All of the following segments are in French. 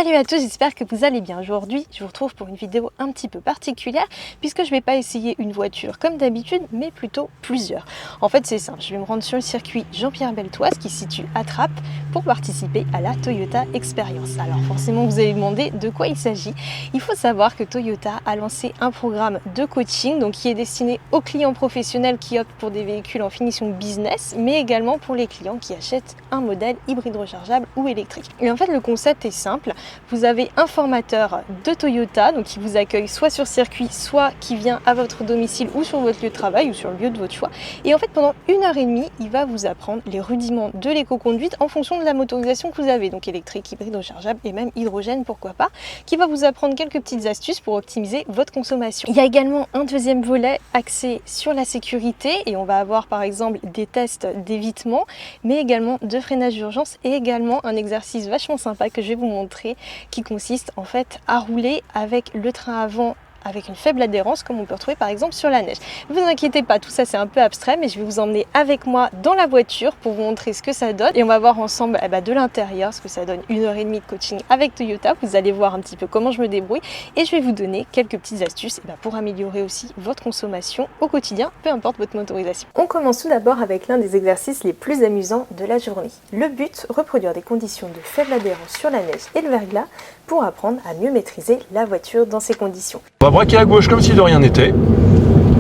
Salut à tous, j'espère que vous allez bien. Aujourd'hui, je vous retrouve pour une vidéo un petit peu particulière puisque je ne vais pas essayer une voiture comme d'habitude, mais plutôt plusieurs. En fait, c'est simple, je vais me rendre sur le circuit Jean-Pierre Beltoise qui se situe à Trappes pour participer à la Toyota Experience. Alors forcément, vous allez demander de quoi il s'agit. Il faut savoir que Toyota a lancé un programme de coaching donc qui est destiné aux clients professionnels qui optent pour des véhicules en finition business, mais également pour les clients qui achètent un modèle hybride rechargeable ou électrique. Et en fait, le concept est simple. Vous avez un formateur de Toyota donc qui vous accueille soit sur circuit, soit qui vient à votre domicile ou sur votre lieu de travail ou sur le lieu de votre choix. Et en fait, pendant 1h30, il va vous apprendre les rudiments de l'éco-conduite en fonction de la motorisation que vous avez, donc électrique, hybride rechargeable et même hydrogène, pourquoi pas, qui va vous apprendre quelques petites astuces pour optimiser votre consommation. Il y a également un deuxième volet axé sur la sécurité et on va avoir par exemple des tests d'évitement, mais également de freinage d'urgence et également un exercice vachement sympa que je vais vous montrer qui consiste en fait à rouler avec le train avant avec une faible adhérence comme on peut retrouver par exemple sur la neige. Ne vous inquiétez pas, tout ça c'est un peu abstrait, mais je vais vous emmener avec moi dans la voiture pour vous montrer ce que ça donne et on va voir ensemble de l'intérieur ce que ça donne. 1h30 de coaching avec Toyota, vous allez voir un petit peu comment je me débrouille et je vais vous donner quelques petites astuces pour améliorer aussi votre consommation au quotidien, peu importe votre motorisation. On commence tout d'abord avec l'un des exercices les plus amusants de la journée. Le but, reproduire des conditions de faible adhérence sur la neige et le verglas pour apprendre à mieux maîtriser la voiture dans ces conditions. On va braquer à gauche comme si de rien n'était.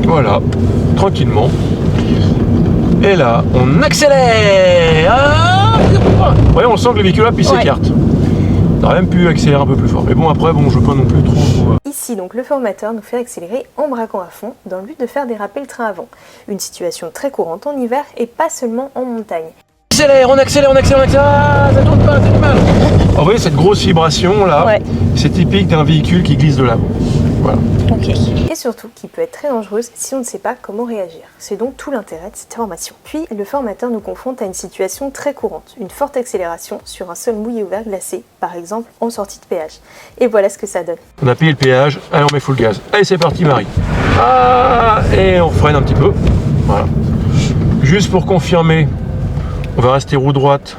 Voilà, tranquillement. Et là, on accélère. Vous voyez, on sent que le véhicule là, puis s'écarte. On aurait même pu accélérer un peu plus fort. Mais bon, après, je veux pas non plus trop. Ici, donc, le formateur nous fait accélérer en braquant à fond dans le but de faire déraper le train avant. Une situation très courante en hiver et pas seulement en montagne. On accélère. Ah, ça tourne pas, c'est du mal. Vous voyez cette grosse vibration là, c'est typique d'un véhicule qui glisse de l'avant. Voilà. Ok. Et surtout qui peut être très dangereuse si on ne sait pas comment réagir. C'est donc tout l'intérêt de cette formation. Puis le formateur nous confronte à une situation très courante, une forte accélération sur un sol mouillé ou verglacé, par exemple en sortie de péage. Et voilà ce que ça donne. On a payé le péage, allez on met full gaz. Allez c'est parti Marie. Ah, et on freine un petit peu. Voilà. Juste pour confirmer, on va rester roue droite.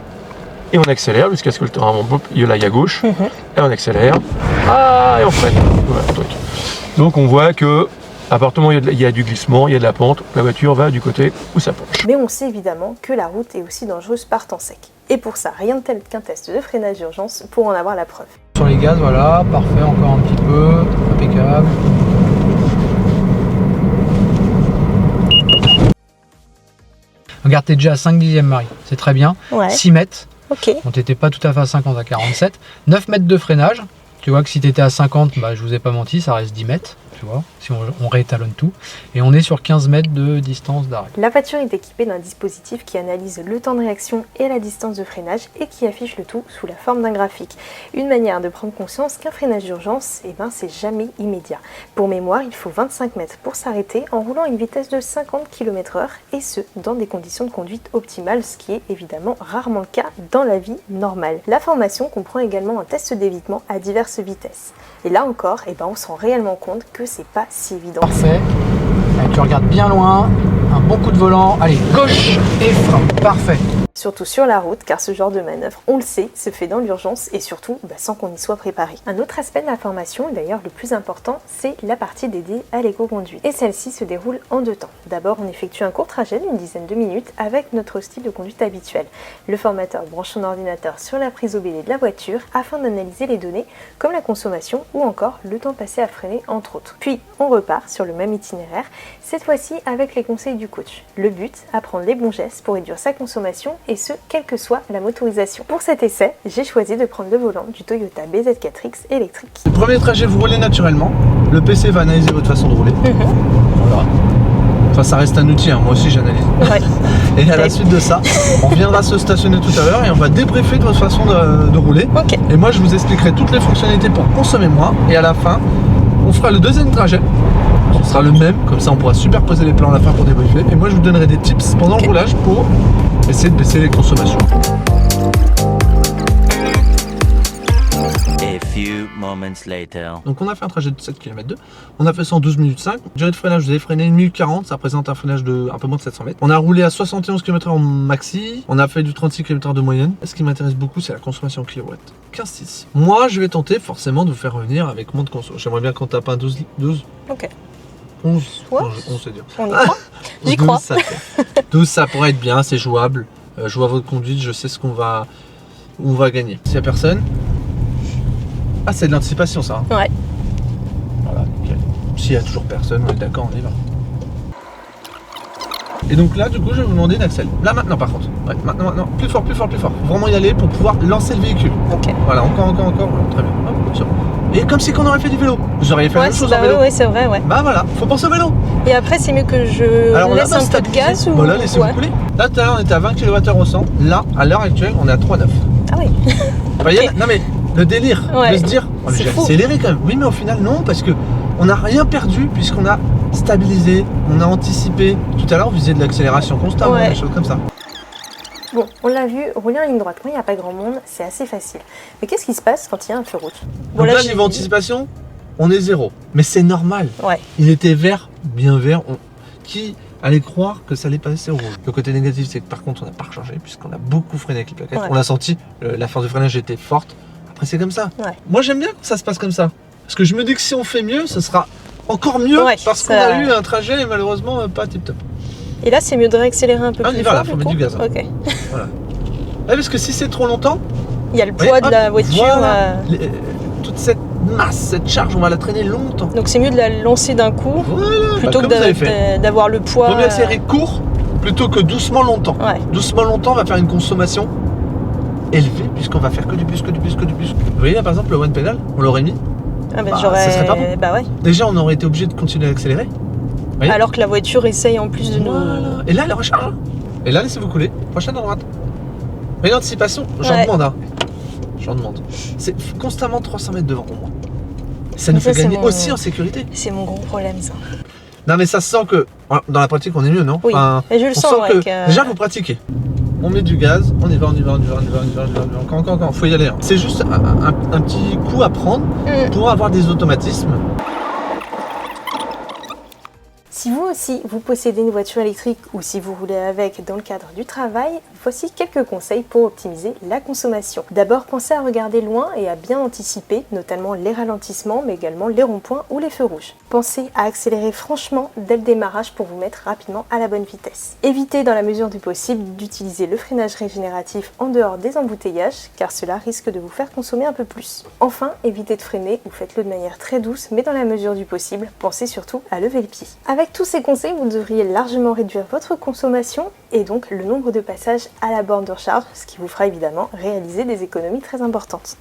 Et on accélère jusqu'à ce que le train aille à gauche. Et on accélère. Ah, et on freine. Voilà, donc on voit que à partir du moment où il y a du glissement, il y a de la pente, la voiture va du côté où ça penche. Mais on sait évidemment que la route est aussi dangereuse par temps sec. Et pour ça, rien de tel qu'un test de freinage d'urgence pour en avoir la preuve. Sur les gaz, voilà, parfait, encore un petit peu, impeccable. Regarde, t'es déjà à 5 dixièmes Marie, c'est très bien. 6 mètres. Ok. On t'était pas tout à fait à 50, à 47. 9 mètres de freinage. Tu vois que si tu étais à 50, je vous ai pas menti, ça reste 10 mètres. Tu vois, si on réétalonne tout. Et on est sur 15 mètres de distance d'arrêt. La voiture est équipée d'un dispositif qui analyse le temps de réaction et la distance de freinage et qui affiche le tout sous la forme d'un graphique. Une manière de prendre conscience qu'un freinage d'urgence, c'est jamais immédiat. Pour mémoire, il faut 25 mètres pour s'arrêter en roulant à une vitesse de 50 km/h et ce, dans des conditions de conduite optimales, ce qui est évidemment rarement le cas dans la vie normale. La formation comprend également un test d'évitement à diverses vitesses. Et là encore, on se rend réellement compte que c'est pas si évident. Parfait. Allez, tu regardes bien loin, un bon coup de volant, allez, gauche et frein, parfait. Surtout sur la route, car ce genre de manœuvre, on le sait, se fait dans l'urgence et surtout sans qu'on y soit préparé. Un autre aspect de la formation, d'ailleurs le plus important, c'est la partie dédiée à l'éco-conduite. Et celle-ci se déroule en 2 temps. D'abord, on effectue un court trajet d'une dizaine de minutes avec notre style de conduite habituel. Le formateur branche son ordinateur sur la prise OBD de la voiture afin d'analyser les données comme la consommation ou encore le temps passé à freiner entre autres. Puis, on repart sur le même itinéraire, cette fois-ci avec les conseils du coach. Le but, apprendre les bons gestes pour réduire sa consommation et ce, quelle que soit la motorisation. Pour cet essai, j'ai choisi de prendre le volant du Toyota BZ4X électrique. Le premier trajet, vous roulez naturellement. Le PC va analyser votre façon de rouler. Voilà. Enfin, ça reste un outil, moi aussi j'analyse. Et à la suite de ça, on viendra se stationner tout à l'heure et on va débriefer de votre façon de rouler. Et moi, je vous expliquerai toutes les fonctionnalités pour consommer moins. Et à la fin, on fera le deuxième trajet. Ce sera le même, comme ça on pourra superposer les plans à la fin pour débriefer. Et moi, je vous donnerai des tips pendant le roulage pour essayer de baisser les consommations. few moments later. Donc on a fait un trajet de 7 km/2, on a fait ça en 12 minutes 5. Durée de freinage, vous avez freiné 1 minute 40, ça représente un freinage de un peu moins de 700 mètres. On a roulé à 71 km/h en maxi, on a fait du 36 km/h de moyenne. Ce qui m'intéresse beaucoup, c'est la consommation kilowatts. 15,6. Moi, je vais tenter forcément de vous faire revenir avec moins de conso. J'aimerais bien qu'on tape un 12. Ok. 11. Ouais. 11 c'est dur. On y croit. J'y 12, crois. Ça fait. 12, ça pourrait être bien, c'est jouable. Je vois votre conduite, je sais ce qu'on va, où on va gagner. S'il n'y a personne. Ah, c'est de l'anticipation ça. Hein. Ouais. Voilà, nickel. S'il n'y a toujours personne, on est d'accord, on y va. Et donc là, du coup, je vais vous demander d'accélérer. Là, maintenant, par contre. Ouais, maintenant. Plus fort, plus fort, plus fort. Faut vraiment y aller pour pouvoir lancer le véhicule. Ok. Voilà, encore. Voilà, très bien. Hop, sur. Et comme si qu'on aurait fait du vélo. Vous auriez fait la même chose en vélo. Oui, c'est vrai, ouais. Bah voilà, faut penser au vélo. Et après, c'est mieux que je Alors, laisse là, un peu de gaz ou... Voilà, laissez-vous ouais. couler. Là, tout à l'heure, on était à 20 kWh au 100. Là, à l'heure actuelle, on est à 3,9. Ah oui. Vous voyez, Ok. non mais le délire Ouais. de se dire, oh, mais C'est j'ai fou. accéléré quand même. Oui, mais au final, non, parce que on n'a rien perdu puisqu'on a stabilisé, on a anticipé. Tout à l'heure, vous faisiez de l'accélération constante, Ouais. des choses comme ça. Bon, on l'a vu, rouler en ligne droite quand il n'y a pas grand monde, c'est assez facile. Mais qu'est-ce qui se passe quand il y a un feu rouge? Donc là, j'ai niveau dit- anticipation, on est 0. Mais c'est normal. Ouais. Il était vert, bien vert. Qui allait croire que ça allait passer au rouge? Le côté négatif, c'est que par contre, on n'a pas rechargé puisqu'on a beaucoup freiné avec les plaquettes. Ouais. On l'a senti, la force de freinage était forte. Après, c'est comme ça. Ouais. Moi, j'aime bien quand ça se passe comme ça. Parce que je me dis que si on fait mieux, ce sera encore mieux Ouais, parce qu'on ça- a eu un trajet malheureusement pas tip top. Et là, c'est mieux de réaccélérer un peu Ah, on y plus va, fort. là, faut mettre coup. du gaz, hein. Ok. Ouais, parce que si c'est trop longtemps, Il y a le voyez, poids de hop, la voiture. voilà. toute cette masse, cette charge, on va la traîner longtemps. Donc c'est mieux de la lancer d'un coup Voilà, plutôt comme vous avez fait. que d'avoir le poids. Vaut mieux accélérer court plutôt que doucement longtemps. Ouais. Doucement longtemps, on va faire une consommation élevée puisqu'on va faire que du plus. Vous voyez là par exemple le one pedal, on l'aurait mis. Ah bah, Bah, j'aurais. ça serait pas bon. Bah ouais. Déjà on aurait été obligé de continuer à accélérer. voyez. Alors que la voiture essaye en plus de nous. Voilà. Et là elle recharge. Et là laissez-vous couler. Prochaine à droite. Mais l'anticipation, j'en Ouais. demande. Hein. J'en demande. C'est constamment 300 mètres devant moi. Ça nous Ça, fait c'est gagner mon- aussi en sécurité. C'est mon gros problème ça. Non mais ça se sent que dans la pratique on est mieux, non? Oui. Et je le on sens, sent ouais, que que- déjà vous pratiquez. On met du gaz, on y va. Encore. Faut y aller. Hein. C'est juste un petit coup à prendre pour avoir des automatismes. Si vous aussi, vous possédez une voiture électrique ou si vous roulez avec dans le cadre du travail, voici quelques conseils pour optimiser la consommation. D'abord, pensez à regarder loin et à bien anticiper, notamment les ralentissements, mais également les ronds-points ou les feux rouges. Pensez à accélérer franchement dès le démarrage pour vous mettre rapidement à la bonne vitesse. Évitez dans la mesure du possible d'utiliser le freinage régénératif en dehors des embouteillages, car cela risque de vous faire consommer un peu plus. Enfin, évitez de freiner ou faites-le de manière très douce, mais dans la mesure du possible, pensez surtout à lever le pied. Avec tous ces conseils, vous devriez largement réduire votre consommation et donc le nombre de passages à la borne de recharge, ce qui vous fera évidemment réaliser des économies très importantes.